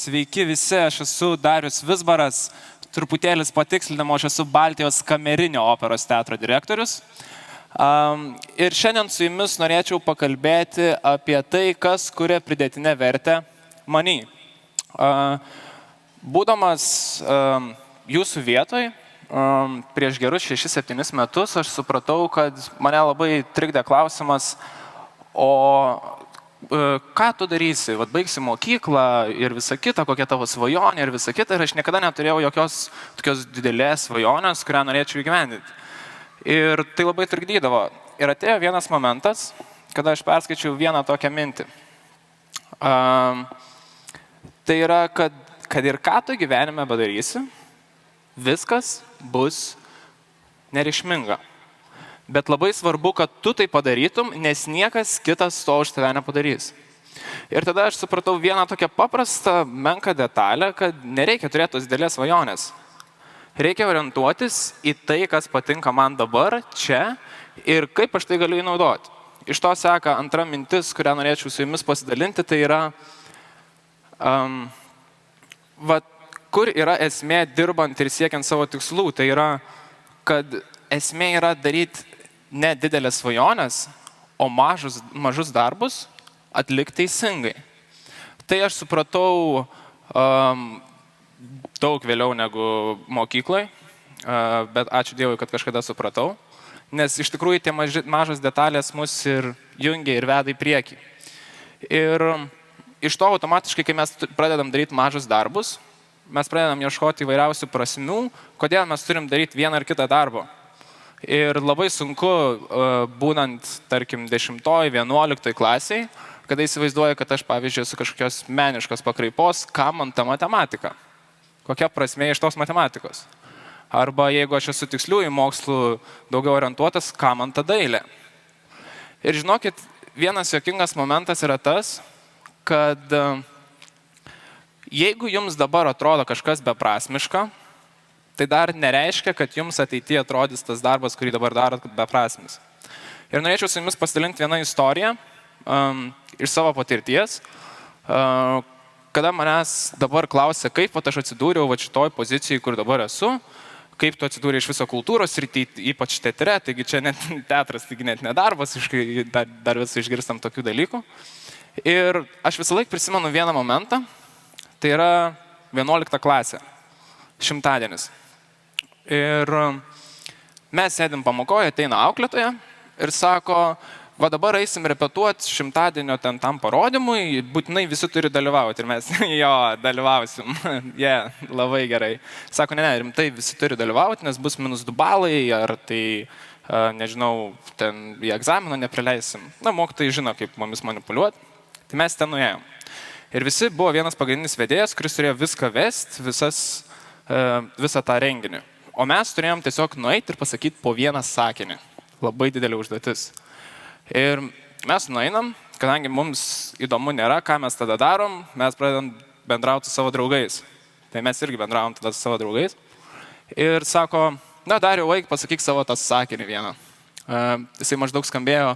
Sveiki visi, aš esu Darius Vizbaras, truputėlis patikslinimo, aš esu Baltijos kamerinio operos teatro direktorius. Ir šiandien su jumis norėčiau pakalbėti apie tai, kas kuria pridėtinę vertę manį. Būdamas jūsų vietoj, prieš gerus 6-7 metus aš supratau, kad mane labai trikdė klausimas, o ką tu darysi, baigsi mokyklą ir visa kita, kokia tavo svajonė ir visa kita, ir aš niekada neturėjau jokios tokios didelės svajonės, kurią norėčiau įgyvendinti. Ir tai labai trikdydavo. Ir atėjo vienas momentas, kada aš perskaičiau vieną tokią mintį. Tai yra, kad ir ką tu gyvenime padarysi, viskas bus nereikšminga. Bet labai svarbu, kad tu tai padarytum, nes niekas kitas to už tave nepadarys. Ir tada aš supratau vieną tokią paprastą, menką detalę, kad nereikia turėti tos didelės svajonės. Reikia orientuotis į tai, kas patinka man dabar, čia, ir kaip aš tai galiu įnaudoti. Iš to seka antra mintis, kurią norėčiau su jumis pasidalinti, tai yra, kur yra esmė dirbant ir siekiant savo tikslų. Tai yra, kad esmė yra daryti ne didelės svajonės, o mažus darbus atlikti teisingai. Tai aš supratau daug vėliau negu mokykloje, bet ačiū Dievui, kad kažkada supratau, nes iš tikrųjų tie mažos detalės mus ir jungia ir veda į priekį. Ir iš to automatiškai, kai mes pradedam daryti mažus darbus, mes pradedam ieškoti įvairiausių prasmių, kodėl mes turim daryti vieną ar kitą darbą. Ir labai sunku, būnant, tarkim, 10-11 klasiai, kada įsivaizduoju, kad aš, pavyzdžiui, esu kažkokios meniškos pakraipos, ką man ta matematika? Kokia prasmė iš tos matematikos? Arba jeigu aš esu tiksliųjų mokslų daugiau orientuotas, ką man ta dailė? Ir žinokit, vienas juokingas momentas yra tas, kad jeigu jums dabar atrodo kažkas beprasmiška, tai dar nereiškia, kad jums ateityje atrodys tas darbas, kurį dabar darot, beprasmis. Ir norėčiau su jumis pasidalinti vieną istoriją iš savo patirties, kada manęs dabar klausia, kaip aš atsidūriau šitoj pozicijai, kur dabar esu, kaip tu atsidūrė iš viso kultūros srityje, ypač teatre, taigi čia net teatras, taigi net nedarbas, dar vis išgirstam tokių dalykų. Ir aš visą laiką prisimenu vieną momentą, tai yra 11 klasė, šimtadienis. Ir mes sėdim pamokoje, ateina auklėtoja ir sako, va dabar eisim repetuoti šimtadienio tam parodymui, būtinai visi turi dalyvauti. Ir mes, jo, dalyvausim. Labai gerai. Sako, ne, rimtai visi turi dalyvauti, nes bus -2 balai, ar tai, nežinau, ten į egzaminą neprileisim. Na, mokytojai žino, kaip mumis manipuliuoti. Tai mes ten nuėjom. Ir visi buvo vienas pagrindinis vedėjas, kuris turėjo viską vesti, visą tą renginį. O mes turėjom tiesiog nueiti ir pasakyti po vieną sakinį. Labai didelė užduotis. Ir mes nueinam, kadangi mums įdomu nėra, ką mes tada darom, mes pradedam bendrauti su savo draugais. Tai mes irgi bendravom tada su savo draugais. Ir sako, na Dariau, eik, pasakyk savo tą sakinį vieną. Jisai maždaug skambėjo,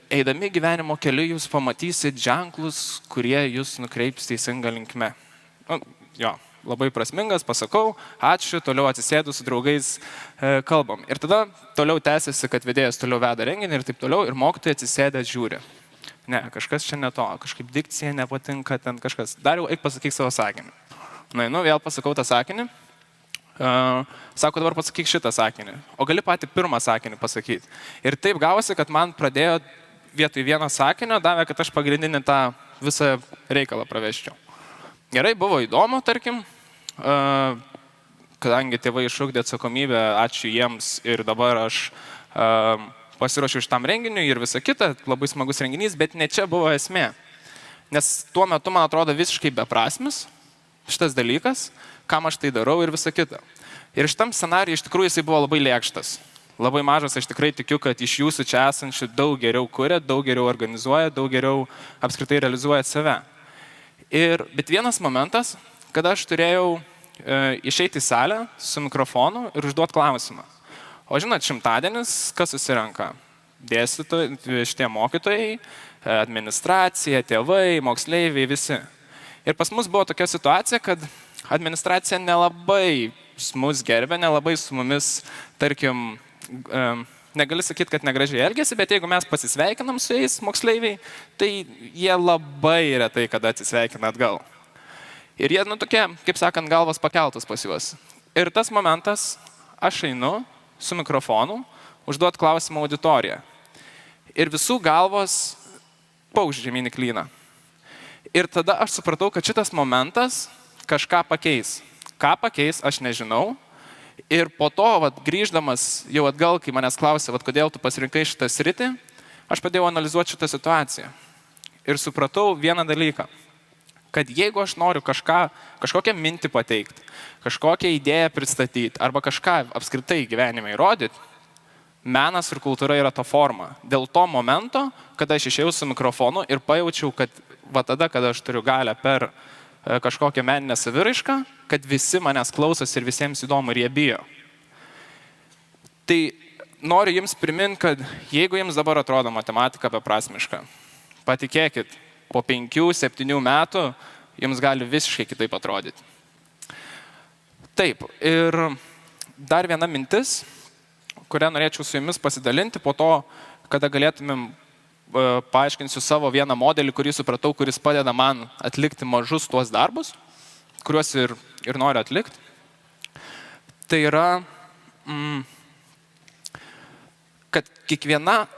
eidami gyvenimo keliu jūs pamatysit ženklus, kurie jūs nukreips teisingą linkme. Jo. Labai prasmingas, pasakau, ačiū, toliau atsisėdu su draugais, kalbam. Ir tada toliau tęsiasi, kad vedėjas toliau veda renginį ir taip toliau, ir mokytojai atsisėdę žiūri. Ne, kažkas čia ne to, kažkaip dikcija nepatinka, ten kažkas. Dariau, eik pasakyk savo sakinį. Nueinu, vėl pasakau tą sakinį. Sako, dabar pasakyk šitą sakinį. O gali patį pirmą sakinį pasakyti. Ir taip gavosi, kad man pradėjo vietoj vieno sakinio, davė, kad aš pagrindinį tą visą reikalą praveščiau. Gerai, buvo įdomu, tarkim, kadangi tėvai išugdė atsakomybę, ačiū jiems ir dabar aš pasiruošiau šitam renginiui ir visa kita, labai smagus renginys, bet ne čia buvo esmė. Nes tuo metu, man atrodo, visiškai beprasmis šitas dalykas, kam aš tai darau ir visa kita. Ir šitam scenarijui iš tikrųjų jisai buvo labai lėkštas. Labai mažas, aš tikrai tikiu, kad iš jūsų čia esančių daug geriau kuria, daug geriau organizuoja, daug geriau apskritai realizuoja save. Bet vienas momentas, kada aš turėjau išeiti į salę su mikrofonu ir užduoti klausimą. O žinot, šimtadienis, kas susirenka? Dėstytojai, šitie mokytojai, administracija, tėvai, moksleiviai, visi. Ir pas mus buvo tokia situacija, kad administracija nelabai mus gerbė, nelabai su mumis, tarkim, negali sakyti, kad negražiai elgėsi, bet jeigu mes pasisveikinam su jais, moksleiviai, tai jie labai retai kada atsisveikina atgal. Ir jie, tokie, kaip sakant, galvas pakeltus pas juos. Ir tas momentas, aš einu su mikrofonu, užduot klausimą auditoriją. Ir visų galvos pauž žemyn į klyną. Ir tada aš supratau, kad šitas momentas kažką pakeis. Ką pakeis, aš nežinau. Ir po to, grįždamas jau atgal, kai manęs klausė, kodėl tu pasirinkai šitą sritį, aš pradėjau analizuoti šitą situaciją. Ir supratau vieną dalyką, kad jeigu aš noriu kažkokią mintį pateikti, kažkokią idėją pristatyti arba kažką apskritai gyvenime įrodyti, menas ir kultūra yra to forma. Dėl to momento, kada aš išėjau su mikrofonu ir pajaučiau, kad tada, kada aš turiu galę per kažkokią meninę saviraišką, kad visi manęs klausosi ir visiems įdomu ir jie bijo. Tai noriu jums priminti, kad jeigu jums dabar atrodo matematika beprasmiška, patikėkit, po 5-7 metų jums gali visiškai kitaip atrodyti. Taip, ir dar viena mintis, kurią norėčiau su jumis pasidalinti, po to, kada galėtumėm paaiškinsiu savo vieną modelį, kurį supratau, kuris padeda man atlikti mažus tuos darbus, kuriuos ir noriu atlikti. Tai yra, kad kiekvienas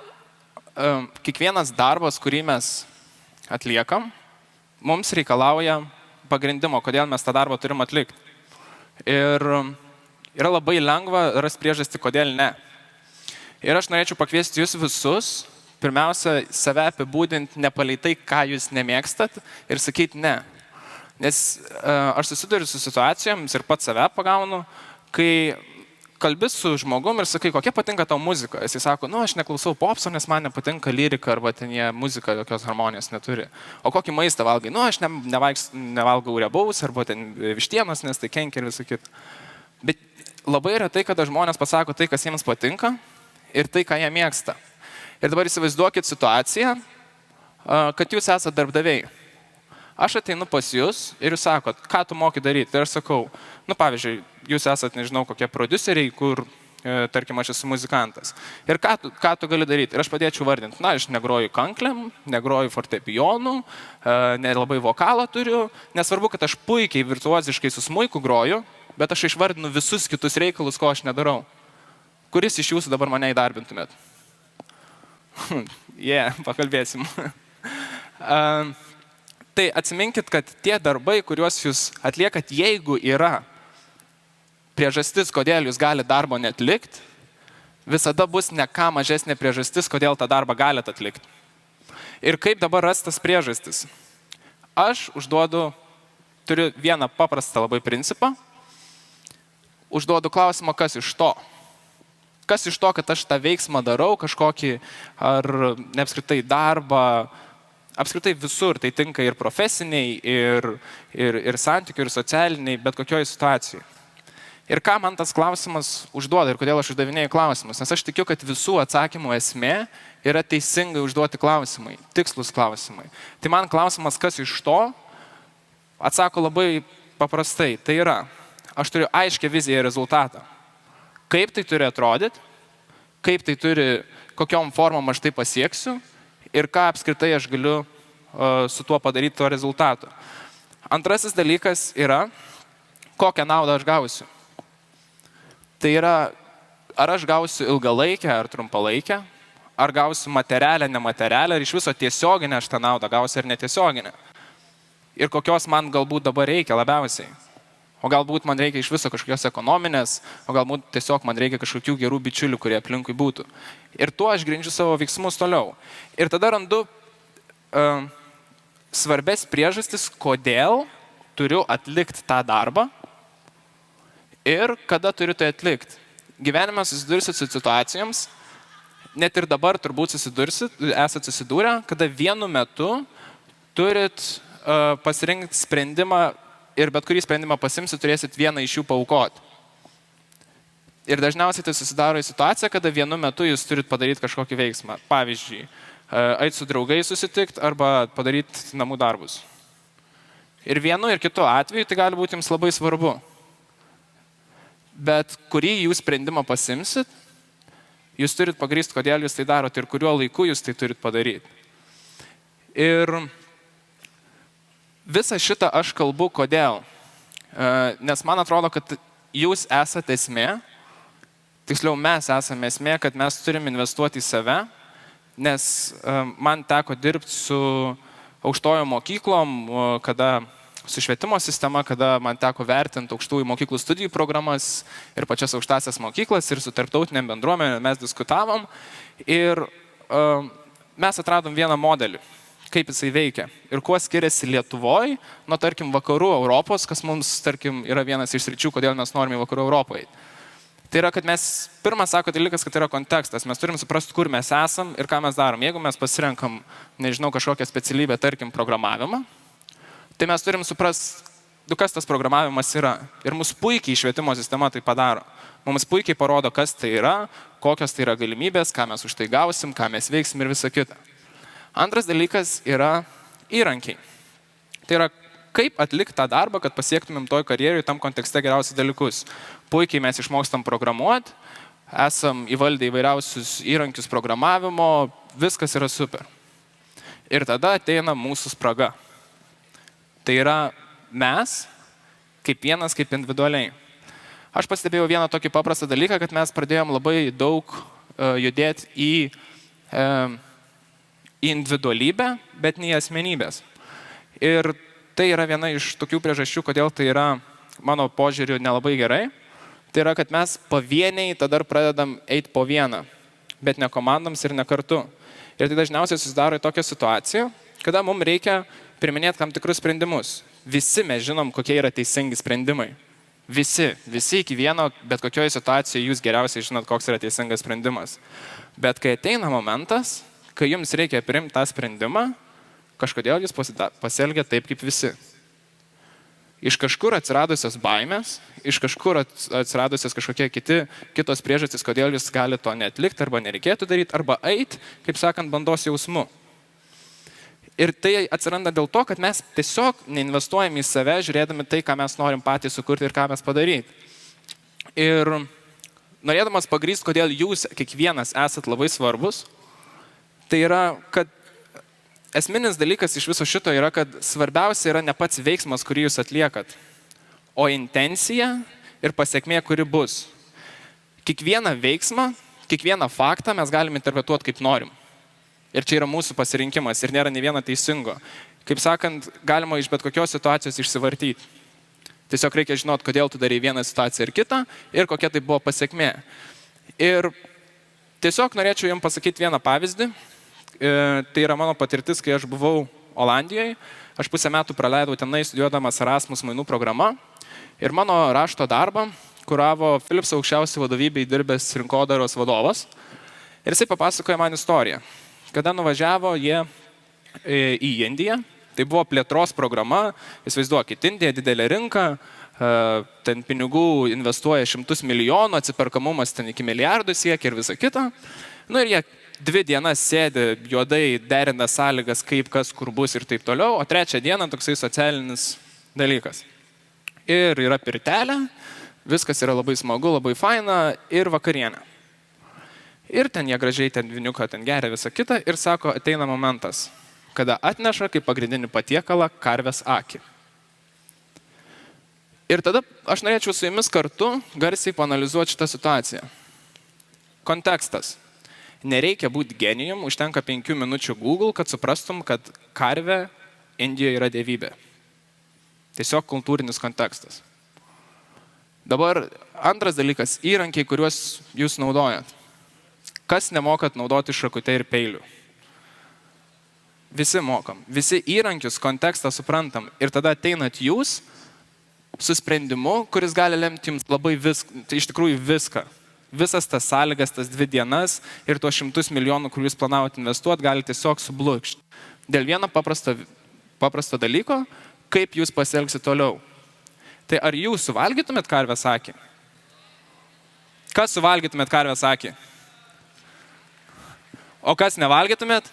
darbas, kurį mes atliekam, mums reikalauja pagrindimo, kodėl mes tą darbą turim atlikti. Ir yra labai lengva rasti priežastį, kodėl ne. Ir aš norėčiau pakviesti jūs visus, pirmiausia, save apibūdinti nepalei tai, ką jūs nemėgstat ir sakyti ne. Nes aš susiduriu su situacijomis ir pats save pagaunu, kai kalbi su žmogum ir sakai, kokia patinka tau muzika. Jisai sako, aš neklausau popso, nes man nepatinka lyrika arba ten jie muzika jokios harmonijos neturi. O kokį maistą valgai? Aš nevalgau riebaus arba ten vištienos, nes tai kenkia ir visą kitą. Bet labai retai, kada žmonės pasako tai, kas jiems patinka ir tai, ką jie mėgsta. Ir dabar įsivaizduokit situaciją, kad jūs esate darbdaviai. Aš ateinu pas jūs ir jūs sakot, ką tu moki daryti. Ir aš sakau, pavyzdžiui, jūs esate, nežinau, kokie prodiuseriai, kur, tarkim, aš esu muzikantas. Ir ką tu gali daryti? Ir aš padėčiau vardinti, aš negroju kanklėm, negroju fortepijonu, nelabai vokalą turiu. Nesvarbu, kad aš puikiai virtuoziškai su smuiku groju, bet aš išvardinu visus kitus reikalus, ko aš nedarau. Kuris iš jūsų dabar mane įdarbintumėt? Pakalbėsim. Tai atsiminkit, kad tie darbai, kuriuos jūs atliekat, jeigu yra priežastis, kodėl jūs galite darbo neatlikti, visada bus ne ką mažesnė priežastis, kodėl tą darbą galite atlikti. Ir kaip dabar rastas priežastis? Aš turiu vieną paprastą labai principą, užduodu klausimą, kas iš to. Kas iš to, kad aš tą veiksmą darau, kažkokį ar neapskritai darbą, apskritai visur, tai tinka ir profesiniai, ir santykių, ir socialiniai, bet kokioje situacijoje. Ir ką man tas klausimas užduoda ir kodėl aš uždavinėju klausimus, nes aš tikiu, kad visų atsakymų esmė yra teisingai užduoti klausimai, tikslus klausimai. Tai man klausimas, kas iš to, atsako labai paprastai. Tai yra, aš turiu aiškę viziją ir rezultatą. Kaip tai turi atrodyti, kokiom formom aš tai pasieksiu ir ką apskritai aš galiu su tuo padaryti tuo rezultatu. Antrasis dalykas yra, kokią naudą aš gausiu. Tai yra, ar aš gausiu ilgalaikę ar trumpalaikę, ar gausiu materialią, nematerialią, ir iš viso tiesioginę aš tą naudą gausiu ar netiesioginę. Ir kokios man galbūt dabar reikia labiausiai. O galbūt man reikia iš viso kažkokios ekonominės, o galbūt tiesiog man reikia kažkokių gerų bičiulių, kurie aplinkui būtų. Ir tuo aš grindžiu savo veiksmus toliau. Ir tada randu svarbes priežastis, kodėl turiu atlikti tą darbą ir kada turiu tai atlikti. Gyvenime susidursit su situacijoms, net ir dabar turbūt esate susidūrę, kada vienu metu turit pasirinkti sprendimą ir bet kurį sprendimą pasimsi, turėsit vieną iš jų paaukoti. Ir dažniausiai tai susidaro į situaciją, kada vienu metu jūs turit padaryti kažkokį veiksmą. Pavyzdžiui, eiti su draugais susitikti arba padaryti namų darbus. Ir vienu ir kitu atveju tai gali būti jums labai svarbu. Bet kurį jūs sprendimą pasimsit, jūs turit pagrįsti, kodėl jūs tai darote ir kuriuo laiku jūs tai turit padaryti. Ir visą šitą aš kalbu kodėl. Nes man atrodo, kad jūs esate esmė, tiksliau mes esame esmė, kad mes turim investuoti į save, nes man teko dirbti su aukštojo mokyklom, su švietimo sistema, kada man teko vertinti aukštųjų mokyklų studijų programas ir pačias aukštasias mokyklas ir su tarptautinėm bendruomenėm mes diskutavom ir mes atradom vieną modelį, kaip jisai veikia ir kuo skiriasi Lietuvoje nuo, tarkim, vakarų Europos, kas mums, tarkim, yra vienas iš sričių, kodėl mes norime vakarų Europoje. Tai yra, kad mes, pirmas sako dalykas, kad yra kontekstas, mes turim suprasti, kur mes esam ir ką mes darom. Jeigu mes pasirenkam, nežinau, kažkokią specialybę, tarkim, programavimą, tai mes turim suprasti, kas tas programavimas yra. Ir mus puikiai švietimo sistema tai padaro. Mums puikiai parodo, kas tai yra, kokios tai yra galimybės, ką mes už tai gausim, ką mes veiksim ir visa kita. Antras dalykas yra įrankiai. Tai yra, kaip atlikti tą darbą, kad pasiektumėm toj karjeroj tam kontekste geriausius dalykus. Puikiai mes išmokstam programuoti, esam įvaldę įvairiausius įrankius programavimo, viskas yra super. Ir tada ateina mūsų spraga. Tai yra mes, kaip vienas, kaip individualiai. Aš pastebėjau vieną tokį paprastą dalyką, kad mes pradėjom labai daug judėti į individualybę, bet ne į asmenybės. Ir tai yra viena iš tokių priežasčių, kodėl tai yra mano požiūriu nelabai gerai. Tai yra, kad mes pavieniai tada pradedam eiti po vieną, bet ne komandoms ir ne kartu. Ir tai dažniausiai susidaro į tokią situaciją, kada mums reikia priiminėti tam tikrus sprendimus. Visi mes žinom, kokie yra teisingi sprendimai. Visi iki vieno, bet kokioje situacijoje jūs geriausiai žinot, koks yra teisingas sprendimas. Bet kai ateina momentas, kai jums reikia priimti tą sprendimą, kažkodėl jūs pasielgia taip, kaip visi. Iš kažkur atsiradusios baimės, iš kažkur atsiradusios kažkokie kitos priežastys, kodėl jūs gali to neatlikti arba nereikėtų daryti, arba eiti, kaip sakant, bandos jausmu. Ir tai atsiranda dėl to, kad mes tiesiog neinvestuojam į save, žiūrėdami tai, ką mes norim patys sukurti ir ką mes padaryti. Ir norėdamas pagrįsti, kodėl jūs kiekvienas esat labai svarbus, tai yra, kad esminis dalykas iš viso šito yra, kad svarbiausia yra ne pats veiksmas, kurį jūs atliekat, o intencija ir pasiekmė, kuri bus. Kiekvieną veiksmą, kiekvieną faktą mes galime interpretuoti kaip norim. Ir čia yra mūsų pasirinkimas ir nėra nei vieno teisingo. Kaip sakant, galima iš bet kokios situacijos išsivartyti. Tiesiog reikia žinoti, kodėl tu darai vieną situaciją ir kitą ir kokia tai buvo pasiekmė. Ir tiesiog norėčiau jums pasakyti vieną pavyzdį. Tai yra mano patirtis, kai aš buvau Olandijoje. Aš pusę metų praleidau tenai studijuodamas Erasmus mainų programą. Ir mano rašto darbą kuravo Philips aukščiausiai vadovybei dirbęs rinkodaros vadovas. Ir jisai papasakojo man istoriją. Kada nuvažiavo jie į Indiją, tai buvo plėtros programa, įsivaizduokit, Indija didelė rinka, ten pinigų investuoja šimtus milijonų, atsiperkamumas ten iki milijardų siekia ir visa kita. Nu ir jie 2 dienas sėdi, juodai derina sąlygas, kaip kas, kur bus ir taip toliau, o 3 dieną toksai socialinis dalykas. Ir yra pirtelė, viskas yra labai smagu, labai faina ir vakarienė. Ir ten jie gražiai ten viniuką ten geria visą kitą ir sako, ateina momentas, kada atneša kaip pagrindinį patiekalą karvės akį. Ir tada aš norėčiau su jumis kartu garsiai paanalizuoti šitą situaciją. Kontekstas. Nereikia būti genijum, užtenka 5 minučių Google, kad suprastum, kad karvė Indijoje yra dievybė. Tiesiog kultūrinis kontekstas. Dabar antras dalykas, įrankiai, kuriuos jūs naudojat. Kas nemokat naudoti šakute ir peiliu? Visi mokam. Visi įrankius, kontekstą suprantam. Ir tada ateinat jūs su sprendimu, kuris gali lemti jums labai tai iš tikrųjų viską. Visas tas sąlygas, tas 2 dienas ir tuos 100 milijonų, kur jūs planavot investuoti, gali tiesiog sublūkšti. Dėl vieno paprasto dalyko, kaip jūs pasielgsit toliau. Tai ar jūs suvalgytumėt karvės akį? Kas suvalgytumėt karvės akį? O kas nevalgytumėt?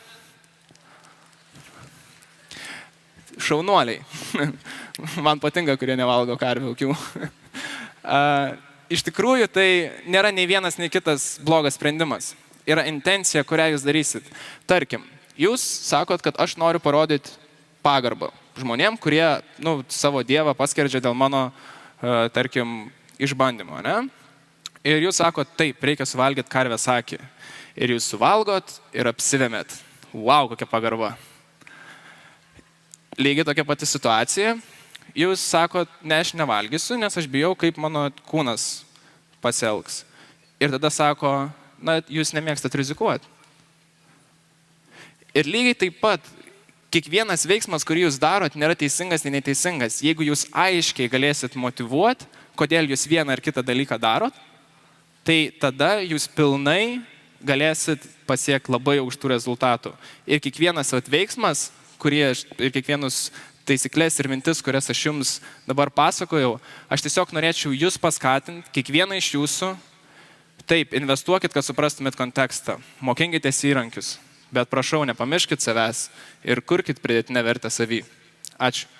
Šaunuoliai. Man patinka, kurie nevalgo karvių akių. Iš tikrųjų, tai nėra nei vienas, nei kitas blogas sprendimas. Yra intencija, kurią jūs darysit. Tarkim, jūs sakot, kad aš noriu parodyti pagarbą žmonėm, kurie savo Dievą paskerdžia dėl mano, tarkim, išbandymo. Ne? Ir jūs sakot, taip, reikia suvalgyti karvės akį. Ir jūs suvalgot ir apsivemėt. Vau, kokia pagarba. Lygiai tokia pati situacija. Jūs sakot, ne, aš nevalgysiu, nes aš bijau, kaip mano kūnas pasielgs. Ir tada sako, na, jūs nemėgstat rizikuoti. Ir lygiai taip pat, kiekvienas veiksmas, kurį jūs darot, nėra teisingas, nei neteisingas. Jeigu jūs aiškiai galėsit motyvuoti, kodėl jūs vieną ar kitą dalyką darot, tai tada jūs pilnai galėsit pasiekti labai aukštų rezultatų. Ir kiekvienas veiksmas, ir kiekvienus taisyklės ir mintis, kurias aš jums dabar pasakojau, aš tiesiog norėčiau jūs paskatinti, kiekvieną iš jūsų, taip, investuokit, kad suprastumėt kontekstą, mokinkitės įrankius, bet prašau, nepamirškit savęs ir kurkit pridėtinę vertę savy. Ačiū.